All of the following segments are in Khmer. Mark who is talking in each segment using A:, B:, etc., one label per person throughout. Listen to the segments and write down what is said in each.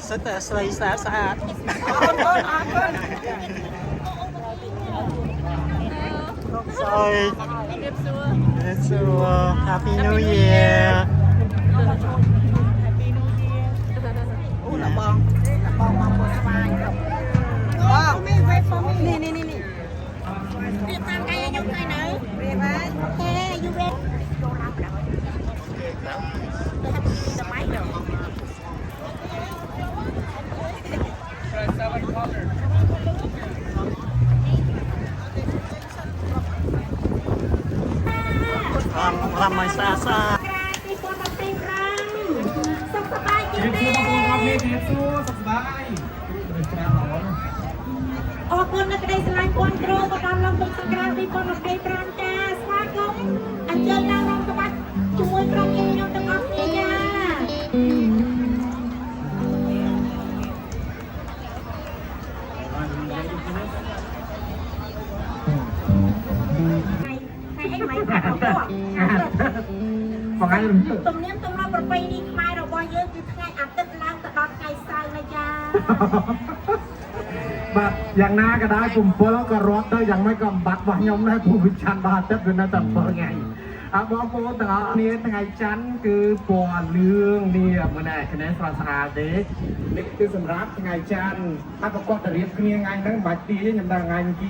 A: សិតតែស្រីស្អាតស្អាតសួយសួរ Happy New Year អូលបងមកពុស្វាយបងនេះរៀបតាមកាយខ្ញុំថ្ងៃនៅរៀបហើយទេយូរពេលចូលដល់ដល់សម័យដល់រំមិនស្អាតស្អាតសុខសប្បាយជាទេអរគុណនៅក្តីស្រឡាញ់គាំទ្រមកដល់លំទឹកសង្គ្រាម2025ចាស្វាគមន៍អញ្ជើញឡើងរំក្បាច់ជាមួយក្រុមខ្ញុំទាំងអស់គ្នាចាបងឯងទំនៀមទម្លាប់ប្រពៃណីខ្មែររបស់យើងគឺថ្ងៃអាទិត្យឡើងទៅដល់ថ្ងៃសៅរ៍ណាចា
B: បាទយ៉ាងណាក៏ដោយ7ក៏រត់ទៅយ៉ាងម៉េចក៏បាត់របស់ខ្ញុំដែរព្រោះវិច័ន្ទបាទអាទិត្យវានៅតែ7ថ្ងៃបងប្អូនទាំងអស់គ្នាថ្ងៃច័ន្ទគឺពណ៌លឿងនេះមិនដែរគ្នាស្រស់ស្អាតទេនេះគឺសម្រាប់ថ្ងៃច័ន្ទហើយប្រកបទៅរៀបគ្នាថ្ងៃហ្នឹងបាច់ទីខ្ញុំដល់ថ្ងៃគី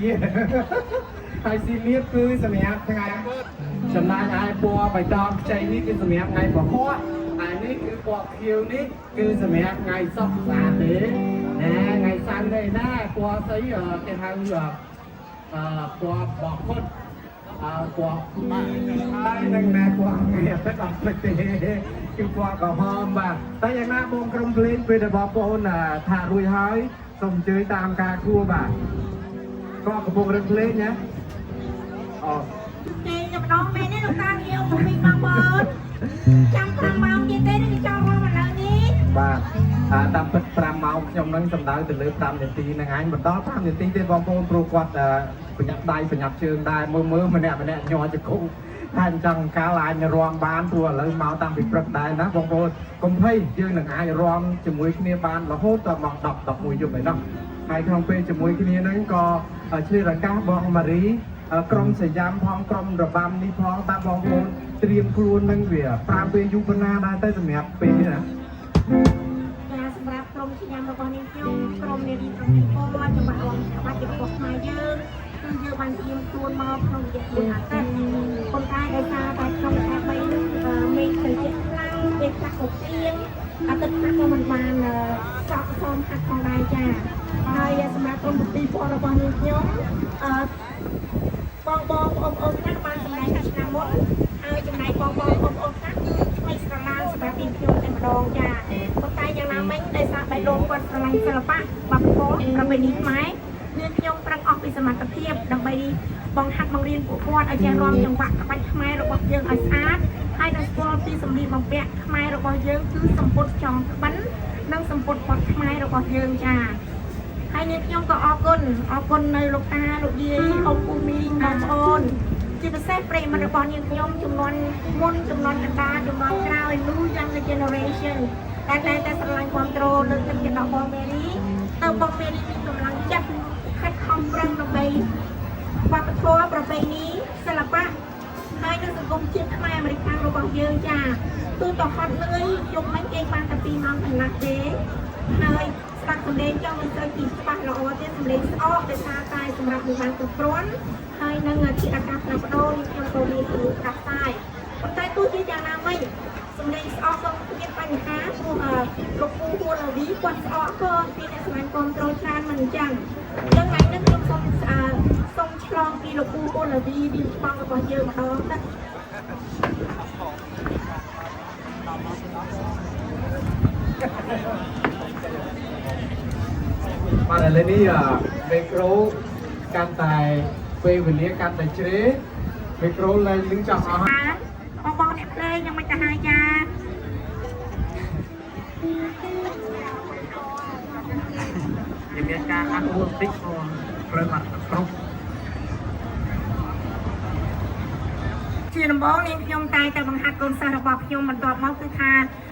B: ហើយស៊ីលៀបគឺសម្រាប់ថ្ងៃចំណែកឯពណ៌បៃតងខ្ចីនេះគឺសម្រាប់ថ្ងៃពហុហើយនេះគឺពណ៌ខៀវនេះគឺសម្រាប់ថ្ងៃសុក្រស្អាតទេថ្ងៃសៅរ៍នេះណាពណ៌ស្អីគេហៅពណ៌បោះពុតពណ៌ហើយនឹងណាពណ៌ងារទឹកអត់ភ្លេចទេគឺពណ៌ក្រហមបាទតែយ៉ាងណាបងក្រុមភ្លេងពេលដែលបងប្អូនថារួចហើយសូមអញ្ជើញតាមការគួរបាទក៏កំពុងរឹងភ្លេងណាអូ
C: ទេខ្ញុំដងមែនទេលោកតាខ្ញុំមកវិញបងប្អូនចាំ5ម៉ោងទៀតទេនឹងចូលរួមឥឡូវនេះ
B: បាទតាមពិត5ម៉ោងខ្ញុំនឹងសម្ដៅទៅលើ5នាទីហ្នឹងឯងបន្ត5នាទីទេបងប្អូនព្រោះគាត់ប្រញាប់ដៃប្រញាប់ជើងដែរមើលម្នាក់ញ័រជង្គង់តែអញ្ចឹងកាលអាចរំបានព្រោះឥឡូវមកតាំងពីព្រឹកដែរណាបងប្អូនកុំភ័យយើងនឹងអាចរំជាមួយគ្នាបានរហូតដល់ម៉ោង10 11យប់ឯណោះហើយក្នុងពេលជាមួយគ្នាហ្នឹងក៏ឆ្លៀតឱកាសបងម៉ារីក្រុមសយាមផងក្រុមរបាំនេះផងតាមបងប្អូនត្រៀមខ្លួននឹងវា5ពេលយូរប៉ុណ្ណាដែរទៅសម្រាប់ពេលនេះណា
C: សម្រាប់ក្រុមសយាមរបស់នាងខ្ញុំក្រុមនារីក្រុមនេះក៏ចំបាក់របស់ក្បាច់របស់ខ្មែរយើងគឺយើងបានត្រៀមខ្លួនមកក្នុងរយៈពេលអាទិត្យប៉ុន្តែដោយសារតែក្នុងខែ3នេះមេឃទៅជាខ្លាំងពេលខ្លះក៏ទៀងអាទិត្យខ្លះក៏មិនបានចប់សមហាត់ផងដែរចាហើយសម្រាប់ក្រុមពិធីពណ៌របស់នាងខ្ញុំបងប្អូនខ្លះបានសម្ដែងឆ្នាំមុនហើយចំណែកបងប្អូនខ្លះគឺថ្មីស្រឡាញ់សម្រាប់ពីខ្ញុំតែម្ដងចាប៉ុន្តែយ៉ាងណាមិញដោយសារបេះដូងគាត់ស្រឡាញ់សិល្បៈវប្បធម៌ប្រពៃណីខ្មែរគឺខ្ញុំប្រឹងអស់ពីសមត្ថភាពដើម្បីបង្ហាត់បង្រៀនពួកគាត់ឲ្យចេះរាំចង្វាក់ក្បាច់ខ្មែររបស់យើងឲ្យស្អាតហើយនឹងស្គាល់ពីសម្លៀកបំពាក់ខ្មែររបស់យើងគឺសម្ពុតចងក្បិននិងសម្ពុតប៉ុតខ្មែររបស់យើងចាហើយនាងខ្ញុំក៏អរគុណនៅលោកតាលោកយាយអ៊ំពូមីងបងប្អូនជាពិសេសប្រិយមិត្តរបស់នាងខ្ញុំចំនួនមុនចំនួនកណ្ដាលចំនួនក្រោយ New Young Generation តែស្រឡាញ់គ្រប់គ្រងលើកទឹកចិត្តដល់បងមេរីទៅបងមេរីមានកម្លាំងចិត្តខិតខំប្រឹងដើម្បីវប្បធម៌ប្រពៃណីសិល្បៈហើយនៅសង្គមជាតិខ្មែរអាមេរិករបស់យើងចាទូទៅហត់លឿយយប់មិញគេបានតែ2ម៉ោងកន្លះទេហើយស្ដាប់សម្លេងចង់មិនទៅទីច្បាស់ល្អទេសម្លេងស្អកដោយសារតែសម្រាប់នឹងបានគ្រប់គ្រាន់ហើយនឹងជាអាកាសផ្លាស់ប្ដូរខ្ញុំក៏មានគ្រូផ្សព្វផ្សាយប៉ុន្តែទោះជាយ៉ាងណាមិញសម្លេងស្អកក៏មានបញ្ហាព្រោះលោកពូហួរឡាវីគាត់ស្អកក៏មានអ្នកសម្ដែងគ្រប់គ្រងច្រើនមិនអញ្ចឹងថ្ងៃនេះខ្ញុំសូមឆ្លងពីលោកពូហួរឡាវីពីបងរបស់យើងម្ដងទៅ
B: បាទឥឡូវនេះមីក្រូកាន់តែពេលវេលាកាន់តែជ្រេមីក្រូឡើងលឹងចង់អស់
C: បងអ្នកភ្លេងยังមិនទៅហើយចា
B: មានការអនុវត្តតិចផងត្រូវបាត់គ្រប់
C: ជាដំបូងនេះខ្ញុំតែបង្ហាត់កូនសិស្សរបស់ខ្ញុំបន្ទាប់មកគឺថា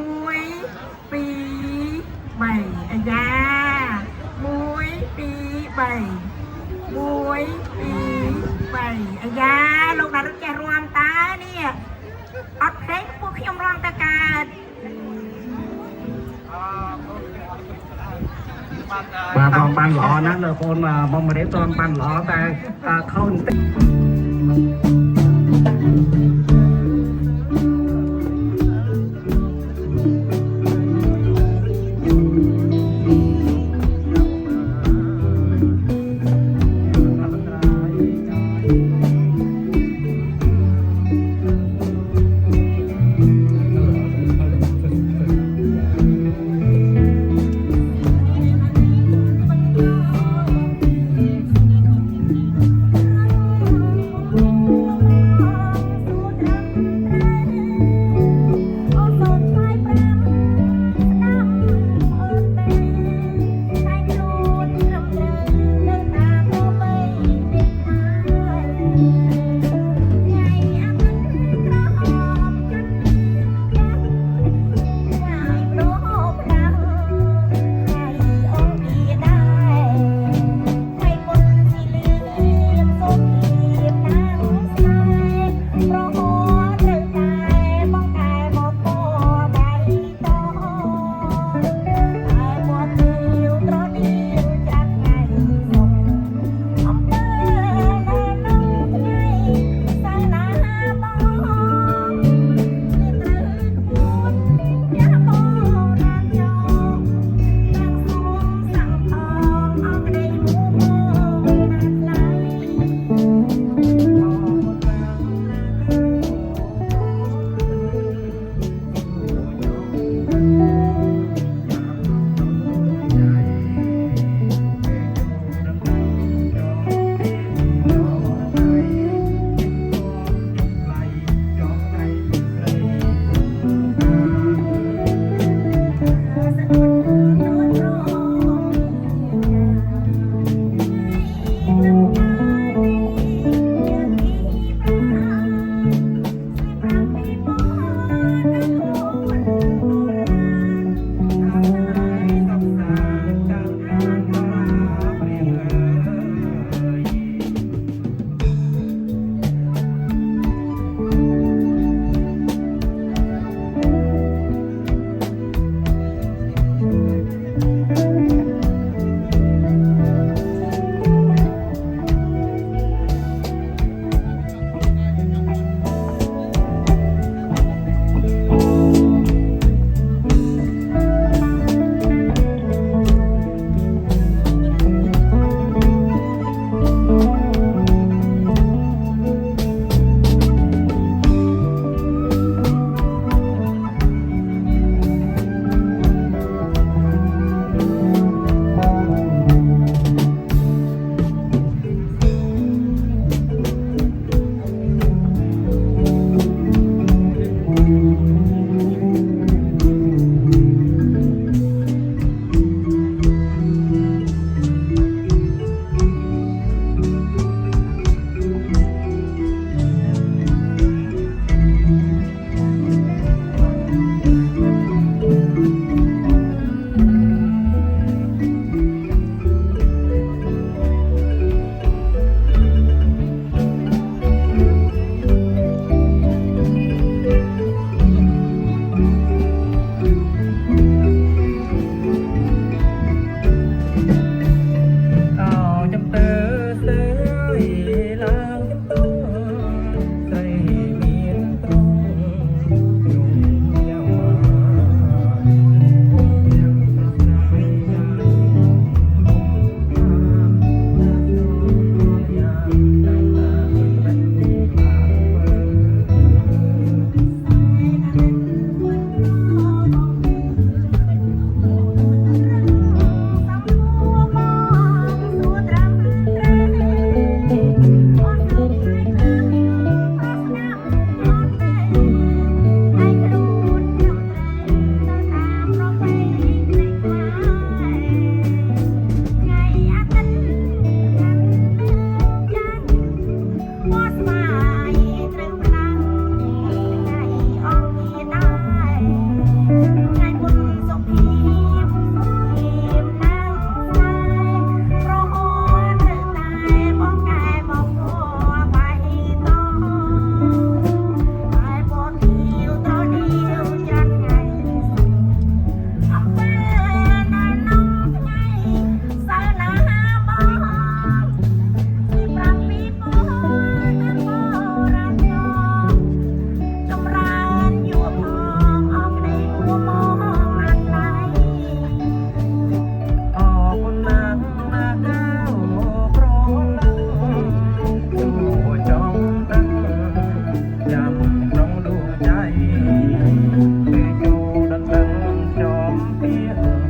C: មួយពីរបីអាយ៉ាមួយពីរបីមួយពីរបីអាយ៉ាលោកណារត់ចេះរាំតើនេះអត់ភ្លេចពួកខ្ញុំរាំតើកើត
B: បាទបងបានល្អណាស់លោកបងបងមករៀបតនបានល្អតែខុសបន្តិច
C: Hãy subscribe cho kênh Ghiền Mì Gõ để không bỏ lỡ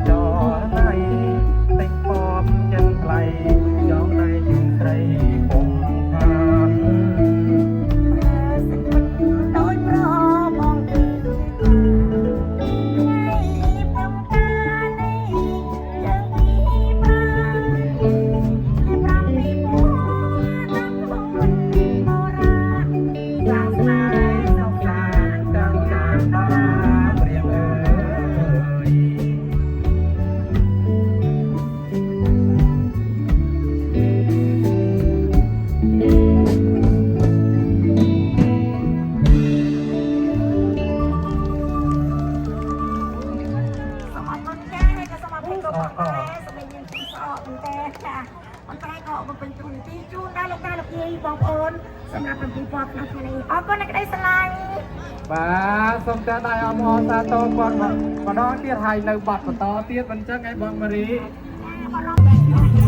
B: จอในติดปอมจันไกลยอมได้จึงไตรคงทาน
C: โดยเพราะมองดูให้พรำการในยังมีพระให้พรำมีผัวทั้งคนโบราณสาวสายสาวสาร
B: ดังการตาเปรียบเอ่ย
C: สมัครมันแก้ก็สมัครเป็นตัวแม่สมัยยังที่สอบเป็นแต่จ้ะมันแก้ก็มันเป็นทุนที่จูนได้ลูกได้ลูกยี่บองโอนสำหรับเป็นผู้ปกครองในอ๋อก็นักได้สไลด์
B: បាទសូមចាស់ដៃអមអសាទរគាត់ម្ដងទៀតហើយនៅបាត់បន្តទៀតមិនចឹងឯងបងមារី
C: ขอลองแบ่งหน่อย
B: เ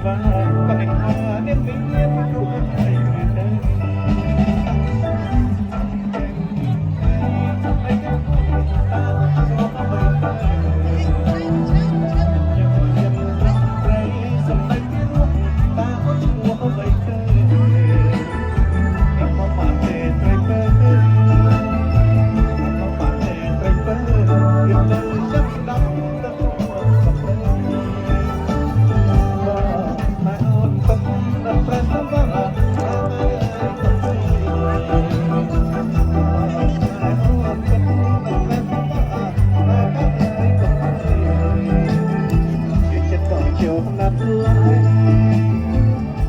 D: ว่าก็เป็นว่าเนี่ยมีเมียมันรู้ใจไม่ได้ทำไมยังพูดตาตัวก็ไม่ได้ยังยังรักใครสมัยที่รู้ตาก็ชัวก็ไม่เคยเรามาปาเตะไตรเปิ้ลเรามาปาเตะไตรเปิ้ลยังจะจับดังตะโกนกับเธอมาอ่อนกับนับประสบการณ์นับไล่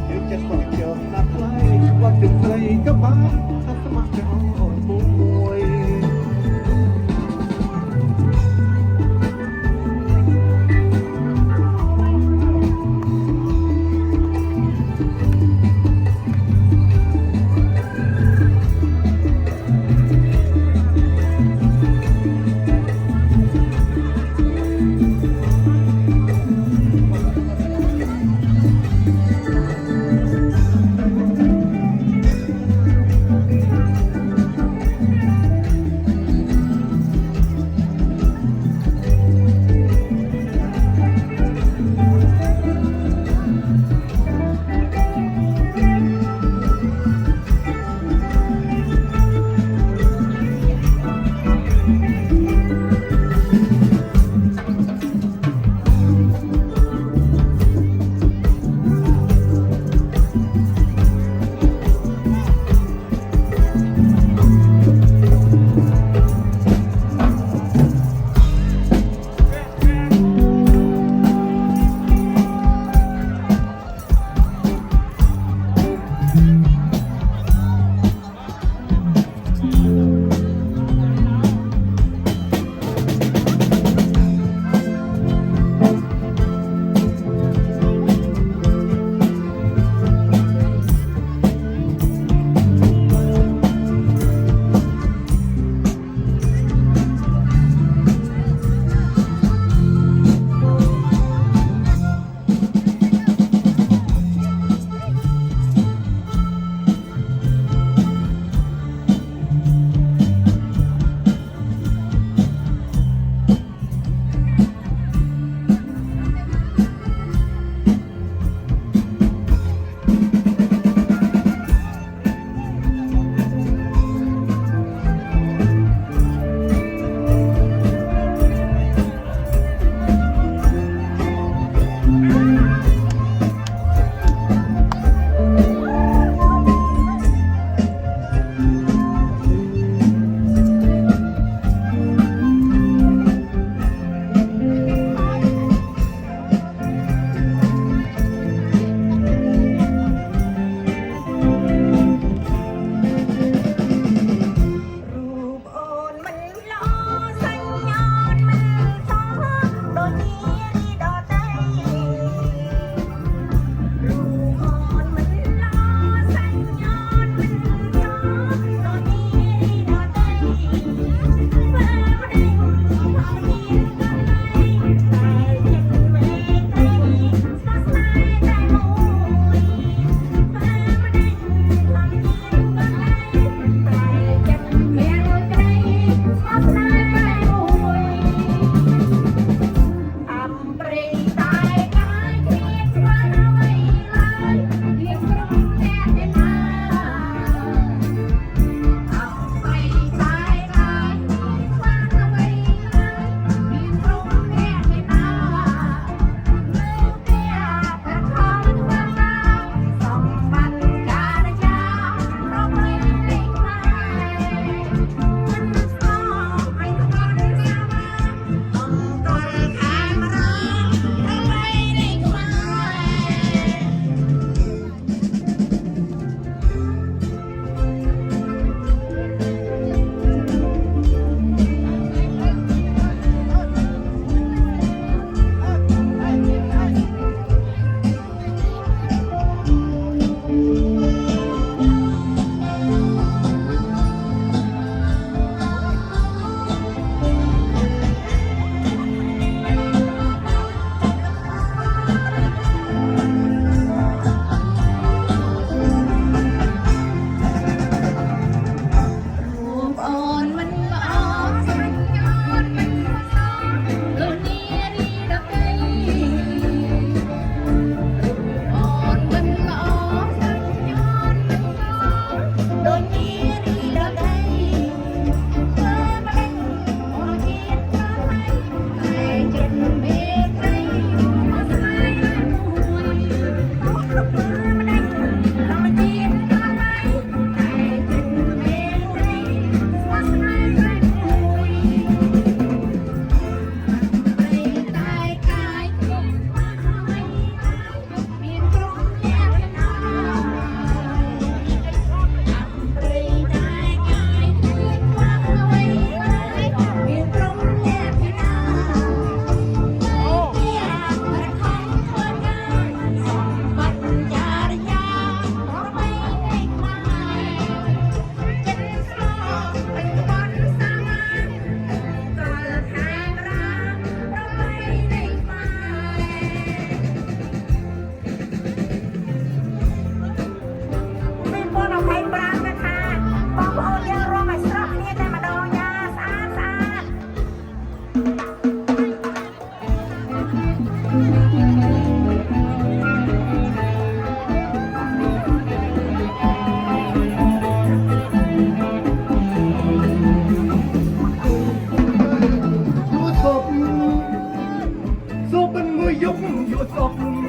D: อยู่จะปล่อยเกี่ยวนับไล่ว่าถึงใครก็บ้าถ้าสมัครจะอ่อนป่วย เ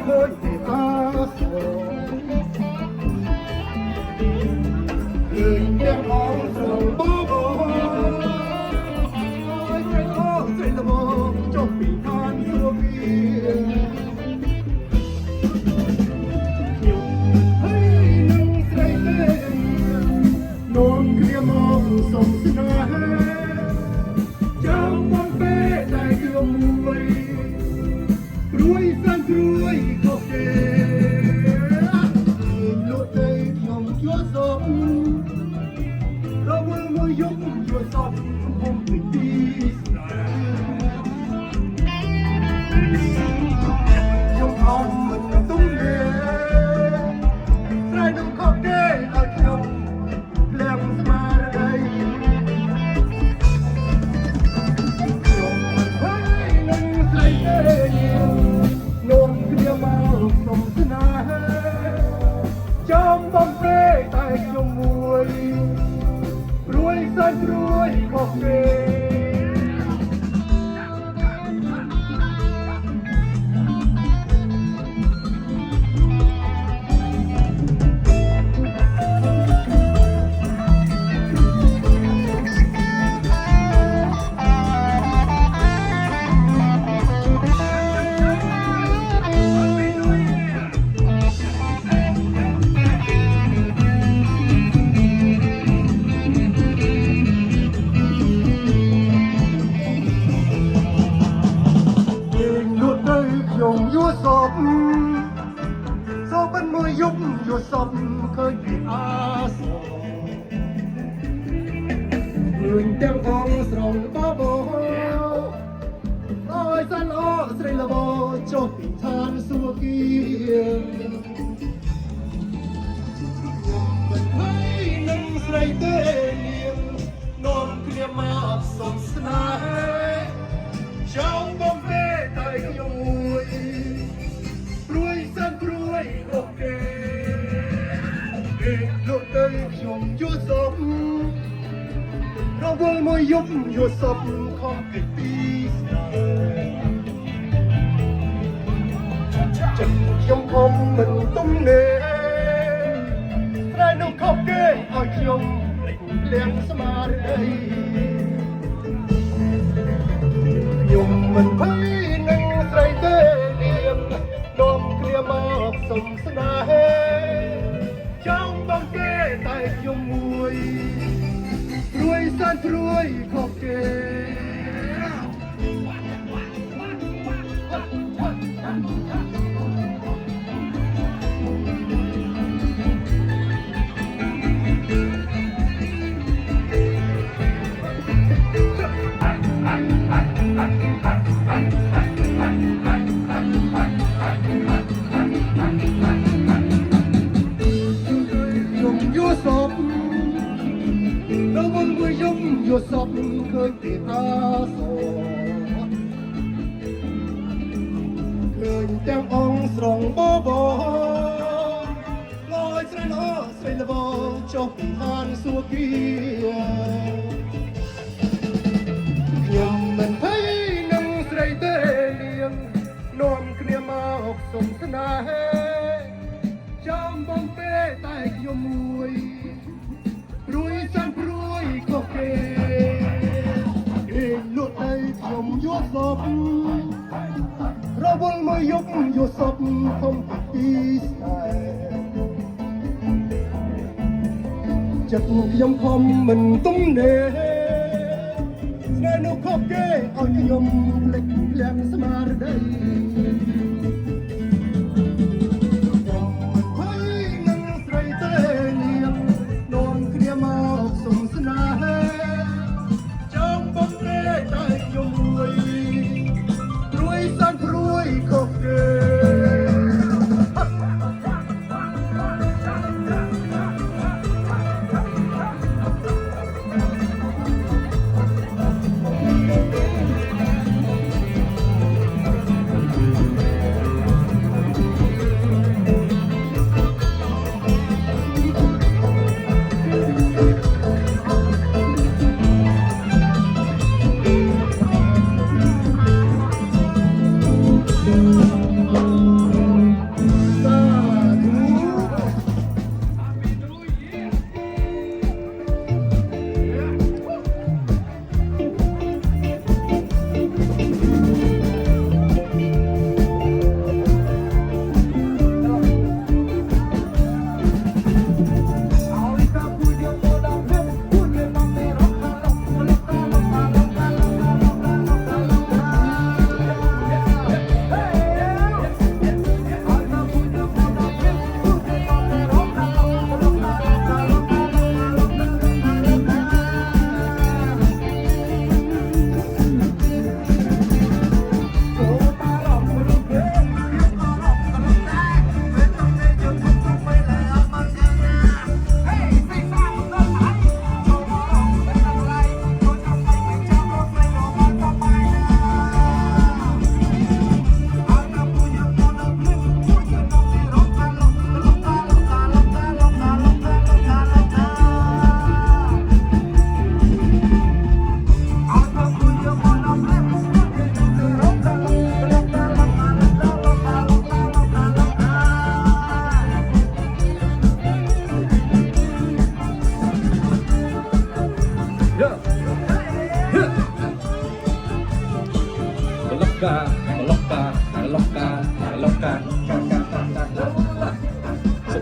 D: เคยติดอาสาเดินแก้มมองส่งบ่บ่ใจท้อใจละบ่จบปีทานตัวเพียงอยู่ให้นึงใส่เต้นนอนเคลียมองส่งสนาจำวันเป้ได้เกือบมวยรวยสันรวยก็เก๋ลุกได้ยอมยัวสมเราเมื่อมวยยุบยัวสมผมติดดียกเอามันตุ้งเล่ใส่น้ำข้าวเก๋เอาเขียวแหลมสมาร์ได้นมเกลียวมาสมสนาจอมบำเพ็ญตายยมมวยรวยสันรวยก็เก๋ยัวศพโซเป็นมือยุบยัวศพเคยผิดอาสาเงินเต็มกองสรงบ้าบอลอยสันอ้อสไรละบอจบปีทานสัวเกียงมันให้นั่งสไรเตเลียงนอนเคลียมาสมสนาชาวบอมเบ้ไต่ยมวยรวยสันรวยโอเคเด็กโลกได้ชมยัวสมเราวงมวยยุบยัวสมของกิตตีสนาจัดยมคมมันตุ้มเน่ใครน้องขอบเก้เอาชมเลี้ยงสมาร์ได้ยมมันไปนั่งใส่เต้เลียมนมเกลียมอกสมสนาจอมบำเก้ตายยมมวยรวยสันรวยขอบเก๋ยัวศพเราบนมือยุบยัวศพเคยติดอาสาเคยแต้มองสรงบ่บ่ลอยใส่ล้อใส่ละบ่จบปีทานสัวเกียยมมันไปนั่งใส่เตเลียงนอนเคลียมาออกสมสนาจอมบอมเป้ตายยมมวยรวยสันรวยก็เก๋เอ็นลุดได้ยมยัวศพเราบนมือยุบยัวศพคงติดปีสายจัดยมคมมันตุ้มเน่แน่นุขอบเก๋เอายมเล็กแหลมสมาร์ได้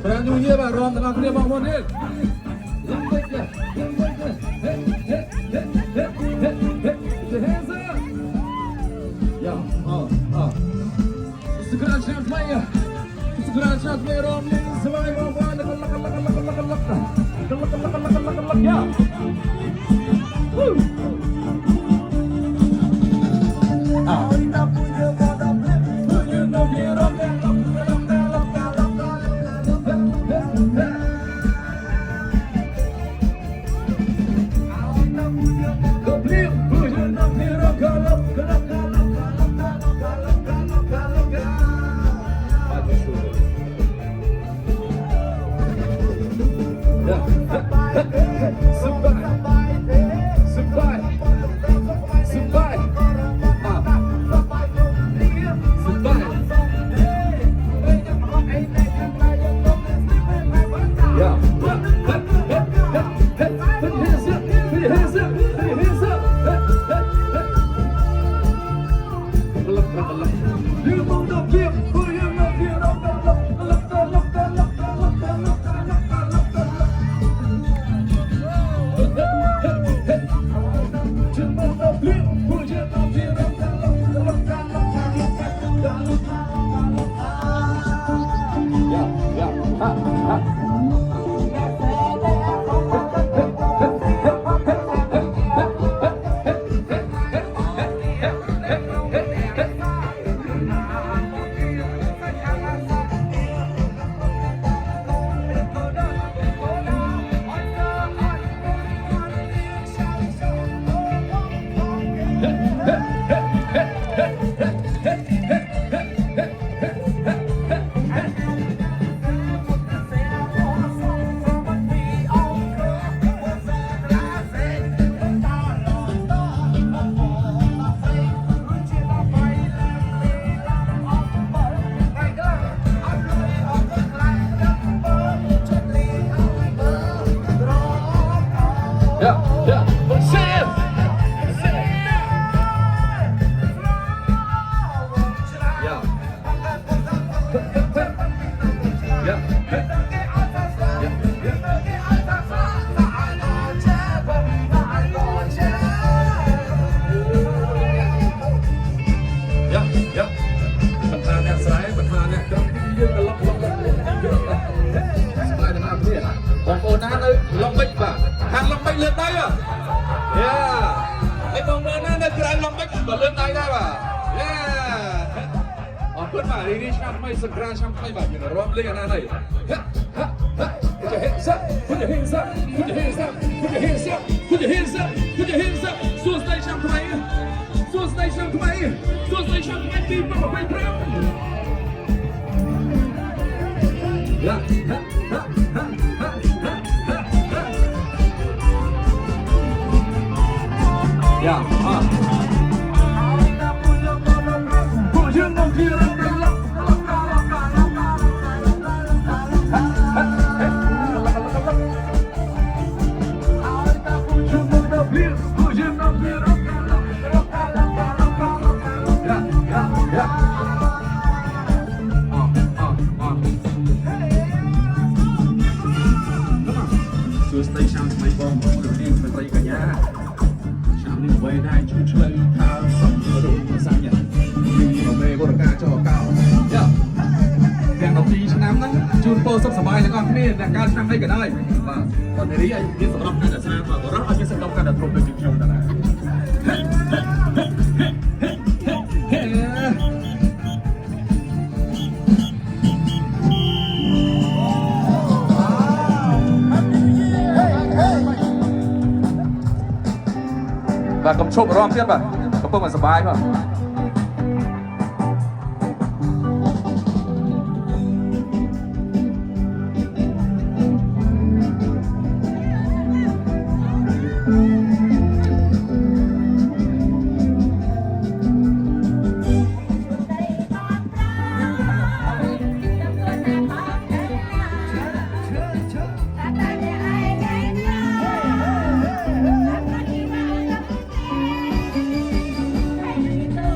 E: ប្រាំញូយេបាទរំទាំងអស់គ្នាបងប្អូននេះឡើងវិញហេហេហេហេហេហេហេយ៉ាសក្រាចឆ្នាំថ្មីសក្រាចឆ្នាំថ្មីរំនេះស្វាយបងប្អូនយ៉ាសក្រាចឆ្នាំថ្មីបាទយើងរំលេងអាណានេះPut your hands up, put your hands up, put your hands up, put your hands up, put your hands up, put your hands up. សួស្តីឆ្នាំថ្មីសួស្តីឆ្នាំថ្មីសួស្តីឆ្នាំថ្មីទី25យ៉ាពួកយើងមកពីរំសួស្តីឆ្នាំថ្មីបងប្អូនលោកនាងស្រីកញ្ញាឆ្នាំនេះអ្វីដែរជួយឆ្លៃថាសំរុំសាញ់យើងមេវរកាចោកោយ៉ាទាំង12ឆ្នាំហ្នឹងជូនពរសុខសប្បាយទាំងអស់គ្នាទាំងកាលឆ្នាំនេះក៏ដោយបាទប៉ុន្តែរីឲ្យមានសម្រាប់ការរក្សាបាទបរិបឲ្យមានសកម្មការដែលទ្រព្យដូចជាខ្ញុំដែរបាទកុំឈប់អារម្មណ៍ទៀតបាទកំពុងតែសប្បាយបាទ
A: Hãy subscribe cho kênh Ghiền Mì Gõ để không bỏ lỡ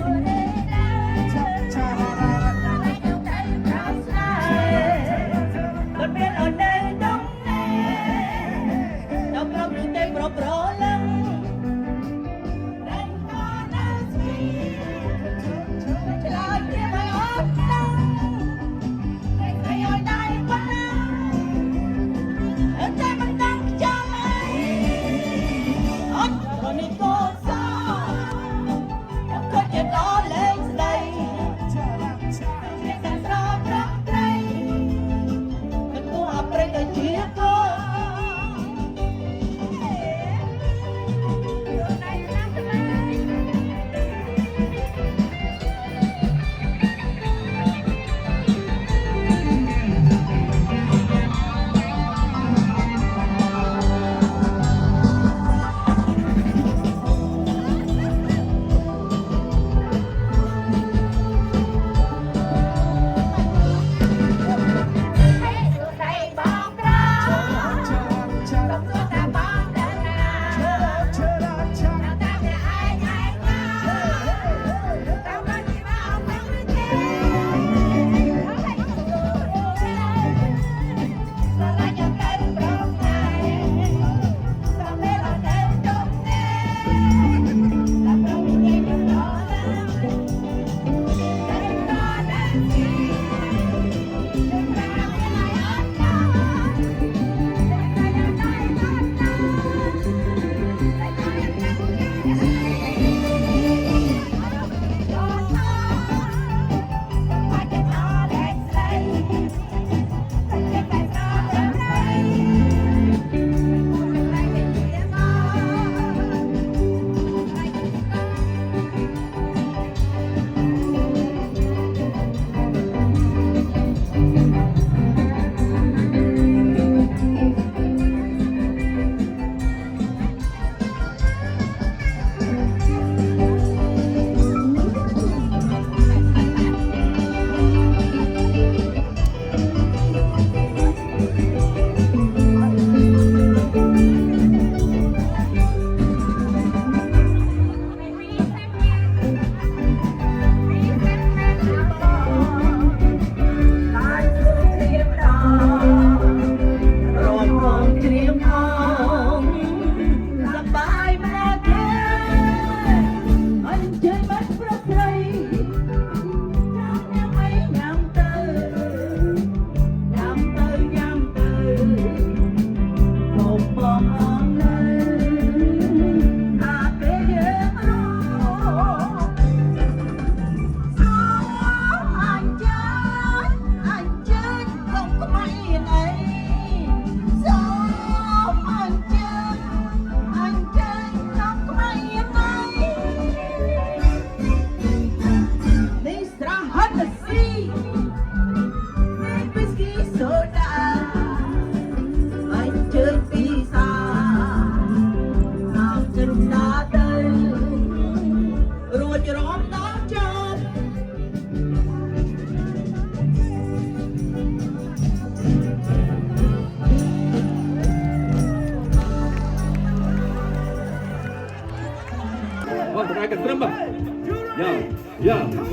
E: Yeah.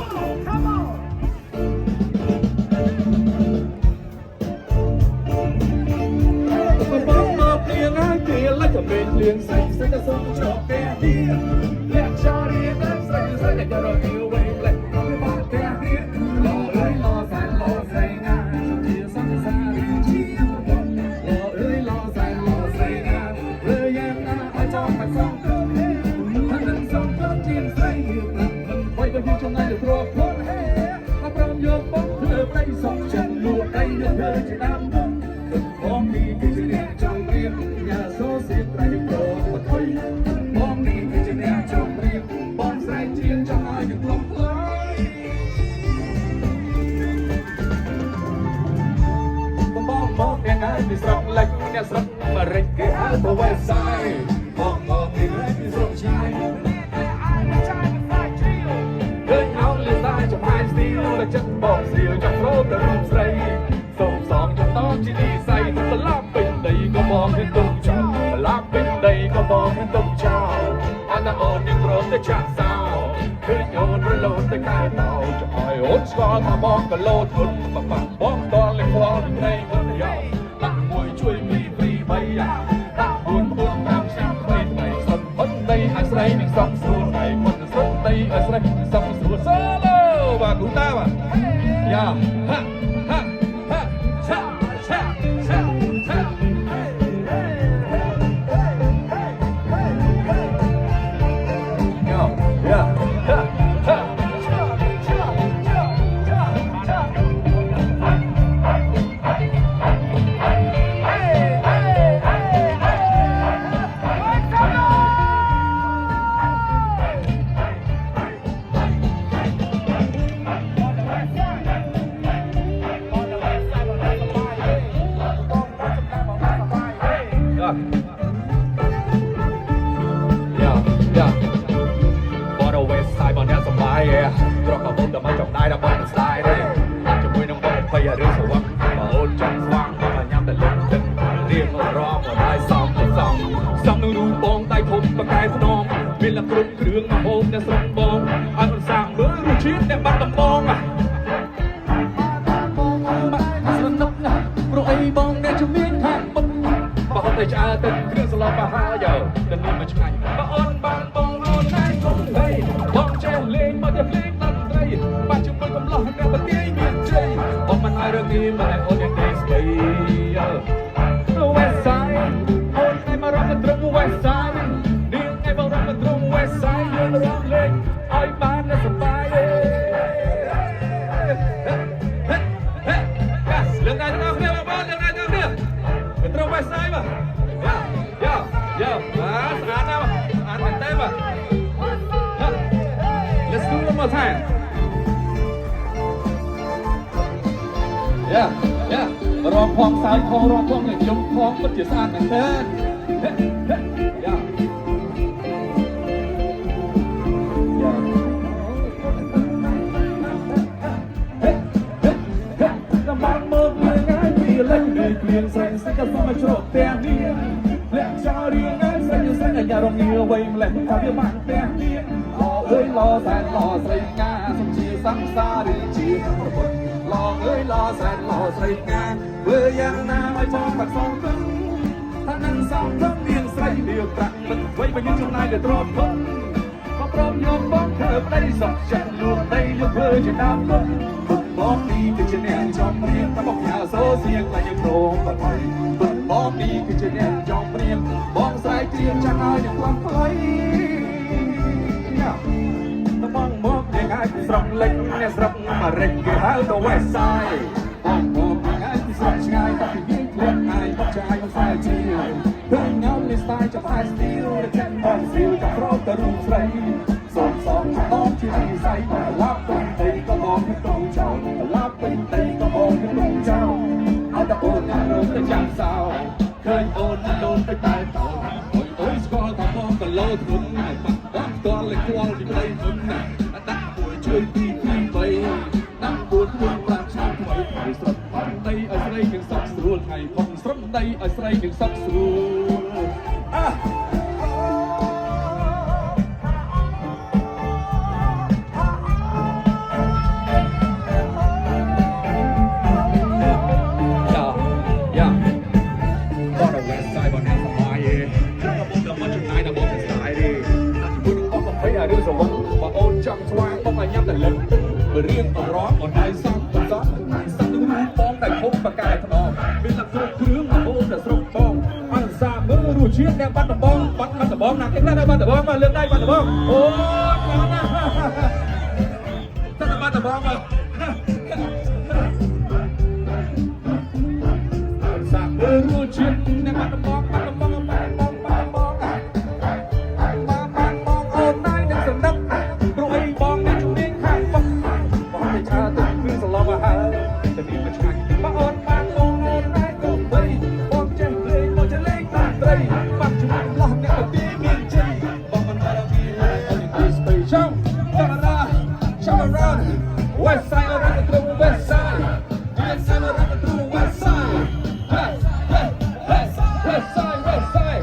E: បងមកព្រៀងហើយព្រៀងlike តែមានព្រៀងស្អីស្អីក៏សុំជាប់តែទៀតលាក់ចោលរៀងហើយស្អីស្អីតែក៏រកយូរវិញផ្លេចមកតែទៀតលោអើយលោសានលោស្រីណាជាសង្សារជាលោអើយលោសានលោស្រីណារើយ៉ាងណាឲ្យចង់មកសងទៅថានឹងសងទៅជាស្រីមិនបីក៏យើងចំណាយទៅគ្រាប់ខ្លួនហេអត់ព្រមយកបងធ្វើប្តីសងចិត្តលួចដៃយកធ្វើជាដើមមុនបងនេះគឺជាអ្នកចង់រៀបយ៉ាសូសៀតត្រៃប្រមកថុយបងនេះគឺជាអ្នកចង់រៀបបងស្រែកជាចង់ឲ្យយើងលំផ្លាយបងមកយ៉ាងណាពីស្រុកលិចអ្នកស្រុកអារិចគេហៅទៅវ៉ែសាយបងមកពីស្រុកឆ្ងាយឃើញអោលលេសាយចំហាយស្ទីលតែចិត្តបងស្រៀវចង់ប្រូទៅរូបស្រីសូមសងចំតជានិស័យត្រឡប់ពេញដីក៏បងឃើញទុំចោលត្រឡប់ពេញដីក៏បងឃើញទុំចោលអត់តែអូននឹងព្រមតែចាក់សោឃើញអូនរលូនតែកែតោចង់ឲ្យអូនស្គាល់ថាបងក៏លោតហ៊ុនបងតលេខ្វល់ពីនៃមុនយ៉ាដាក់មួយជួយមីព្រីបីយ៉ាដាក់4 5 6 8ថ្ងៃសុនហ៊ុនដីឲ្យស្រីនឹងសំស្រួលថ្ងៃមុនសុនដីឲ្យស្រីនឹងសំស្រួលសូឡូបាទគូតាបាទយ៉ាហាហាមានលគ្រប់គ្រឿងហូបអ្នកស្រុកបងឲ្យអូនសាកមើលរសជាតិអ្នកបាត់ដំបងស្រណុកណាស់ព្រោះអីបងអ្នកជំនាញខាងមុខបើហត់តែឆ្អើទឹកគ្រឿងសឡប់បហាយោតែនេះមិនឆ្ងាញ់បើអូនបានបងអូនណែគុំហេបងចេះលេងមកតែភ្លេងតន្ត្រីបាច់ជាមួយកំឡោះអ្នកបទាយមានជ័យបងមិនឲ្យរឿងនេះមិនឲ្យអូនយ៉ាងទេស្ដីWest Side អូនឯមករកត្រឹម West Sideបងរំត្រង់ West Side យើងរំលេងឲ្យបានតែសប្បាយទេលឿនដែរទាំងអស់គ្នាបងលឿនដែរទាំងអស់គ្នាទៅត្រង់ West Side បាទយ៉ាបាទស្អាតណាស់បាទស្អាតមែនទេបាទ Let's do one more time យ៉ារំផងសើចផងរំផងខ្ញុំផងពិតជាស្អាតមែនទេយ៉ាព្រៀងស្រីស្រីក៏សុំឲ្យជ្រកផ្ទះនេះលាក់ចោលរៀងហើយស្រីស្រីតែយ៉ារងងារវៃម្លេះថាវាបានផ្ទះនេះអើយលោសែនលោស្រីងាសុំជាសង្សារឬជាប្រពន្ធលោអើយលោសែនលោស្រីងាធ្វើយ៉ាងណាឲ្យបងបាត់សងទៅថានឹងសងទៅមានស្រីវាប្រាក់មិនវៃបើយើងចំណាយទៅទ្រព្យធនក៏ព្រមយកបងធ្វើប្តីសុខចិត្តលួងដីយកធ្វើជាដើមទុនបងនេះគឺជាអ្នកចំរៀងតែបងយ៉ាសូសៀងតែយើងព្រមតែបងនេះគឺជាអ្នកចំរៀងបងស្រែកត្រៀមចាំឲ្យយើងខ្លាំងខ្លីតែបងមកយ៉ាងហើយពីស្រុកលិចអ្នកស្រុកអារិចគេហៅទៅ West Side បងមកយ៉ាងហើយពីស្រុកឆ្ងាយតែពីយើងឃ្លានហើយបោះចាយមកខ្សែជាឃើញងៅលេស្ទាយចាប់ហើយស្ទីលរចាក់បងស្រីចាប់ប្រោទៅរូបស្រីសូមសងបងជានិស័យតែឡាប់ទៅដីក៏បងទៅតុងចោលឡាប់ទៅដីក៏បងទៅតុងចោលអត់តែអូនណារត់ទៅចាំសោឃើញអូនណាដូនទៅតែតោអូយស្គាល់ថាបងក៏លោធុនបាត់បងតលេខ្វល់ពីដីធុនណាដាក់មួយជួយទី2 ដាក់4 5ឆ្នាំថ្មីហើយស្រត់ផងដីឲ្យស្រីនឹងសក់ស្រួលថ្ងៃផងស្រត់ដីឲ្យស្រីនឹងសក់ស្រួល កែថ្មមានតែគ្រប់គ្រឿងអូនតែស្រុកបងអនសាមើលរសជាតិអ្នកបាត់ដំបងបាត់ដំបងណាគេណាបាត់ដំបងមកលើកដៃបាត់ដំបងអូយណាតែបាត់ដំបងមកសាមើលរសជាតិអ្នកបាត់ដំបងបាត់ដំបងបាត់ដំបងបាត់ដំបងអូនណៃនឹងសំណឹកព្រោះអីបងនេះជំនាញខាងបងតែឆាទឹកគឺសឡំមកហើយតែមានមួយឆ្ងាញ់បងអូនបានបងអូនណៃកុំបីបងចេះលេងមកចេះលេងតាមត្រីបាត់ជំនាញលោះអ្នកទៅទីមានជ័យបងមិនបានពីហើយអូនទីស្ពេចSharon West Side around the through West Side West Side around the through West Side West Side West Side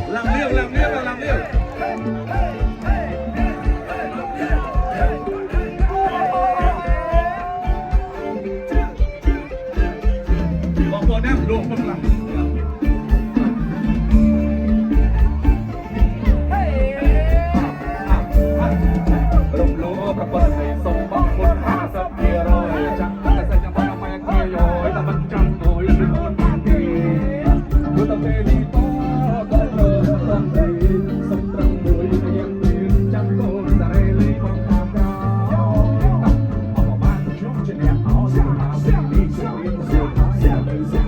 E: làm liêu bọn bọn em luộc một lần rồng lúa các bạn này sống bằng một hạ sập kia rồi chẳng ta sẽ chẳng bao mai kia rồi ta vẫn chẳng ngồi bên hôn mang kia cứ ta về đi to có lỡ không gì sống trăng đuổi em tiền chẳng có ra đây lấy bằng hàng cao họ bảo ban chút trên đẹp áo sao mà sẽ đi sẽ đi sẽ sẽ đi sẽ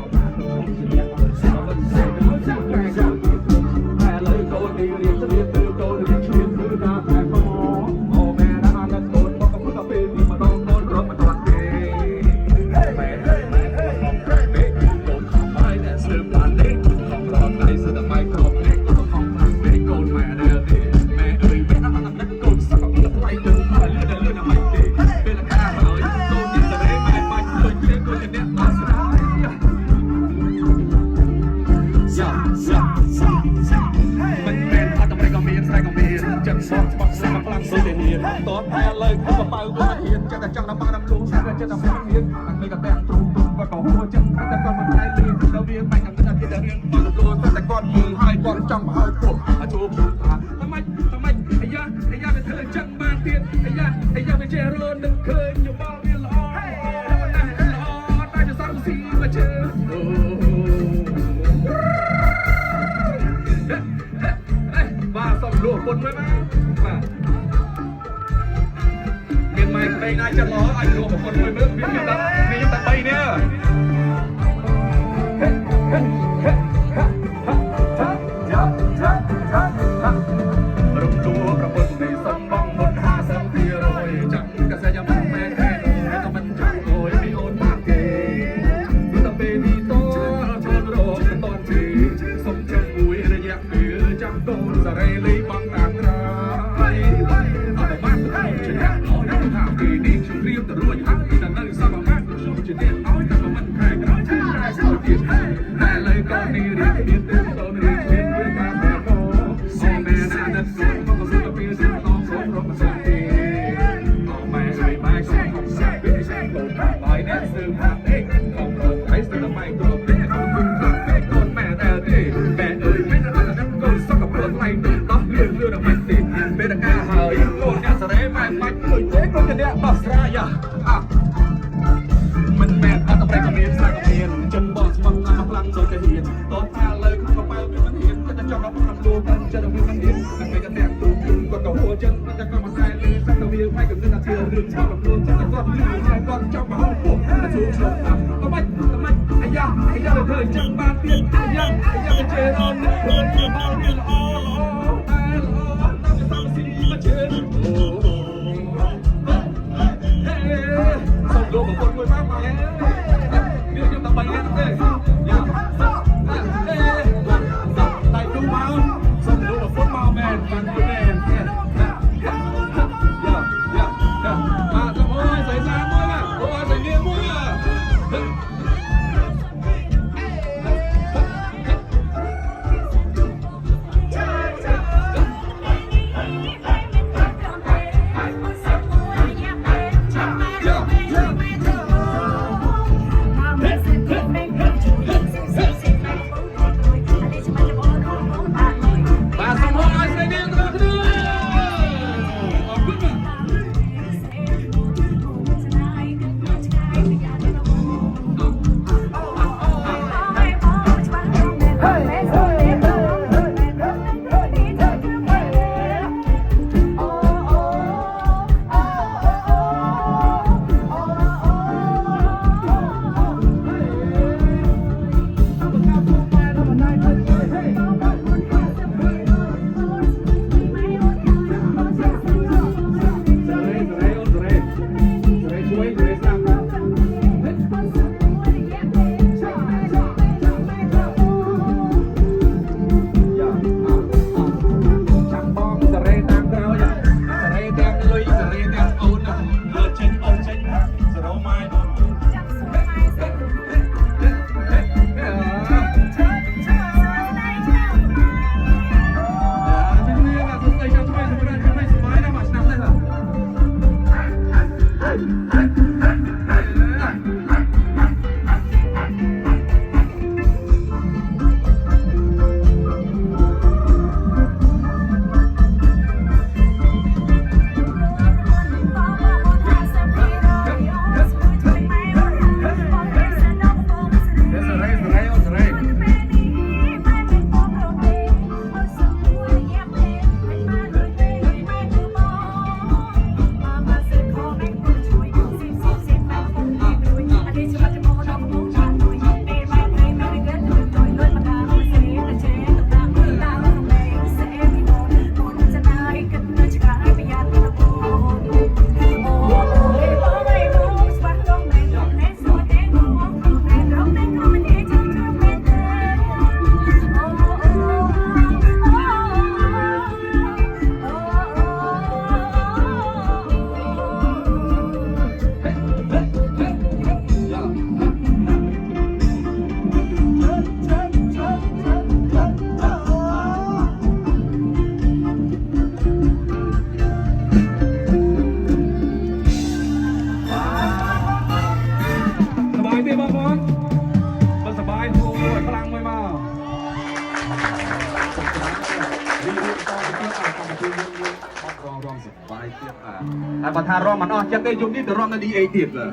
E: tốt hay lời của bao nhiêu hiền cho ta trong năm ba năm luôn ra cho ta phát hiền anh mới gặp em trùng và có hoa chân ta con mình hai liền đầu viên mạnh làm cái là riêng mà tôi ta con mười hai con trong hai cuộc à chụpทำไมไอ้ยาเป็นเธอจังบางเตียนไอ้ยาเป็นเจริญนึกเคยอยู่บ้านเรียนละอ้อแล้วมันได้ละอ้อได้จะสร้างสีมาเจอว่าส่งลูกคนไว้ไหมmày đây ai chân nó anh luôn một con nuôi bước biết nhiều lắm vì chúng ta bay nè rung chúa cả quân này sông băng một hà sông kia rồi chẳng cả xe nhắm mẹ khen người ta vẫn chẳng ngồi bị ôn bạc kề người ta về đi to cho nó cái toàn gì sông trong núi để nhạc phía chẳng tôn ra đây lấy băng nàng ra ở bát trên hạt nói thảo kỳ đi chung riêng từ ruồi hắt từ nơi sao mà mát chung trên đèn nói รองสบายเทียบอ่ะแต่พอทารองมันอ๋อจะได้ยุคนี้แต่รองนั่นดีเอติดเลย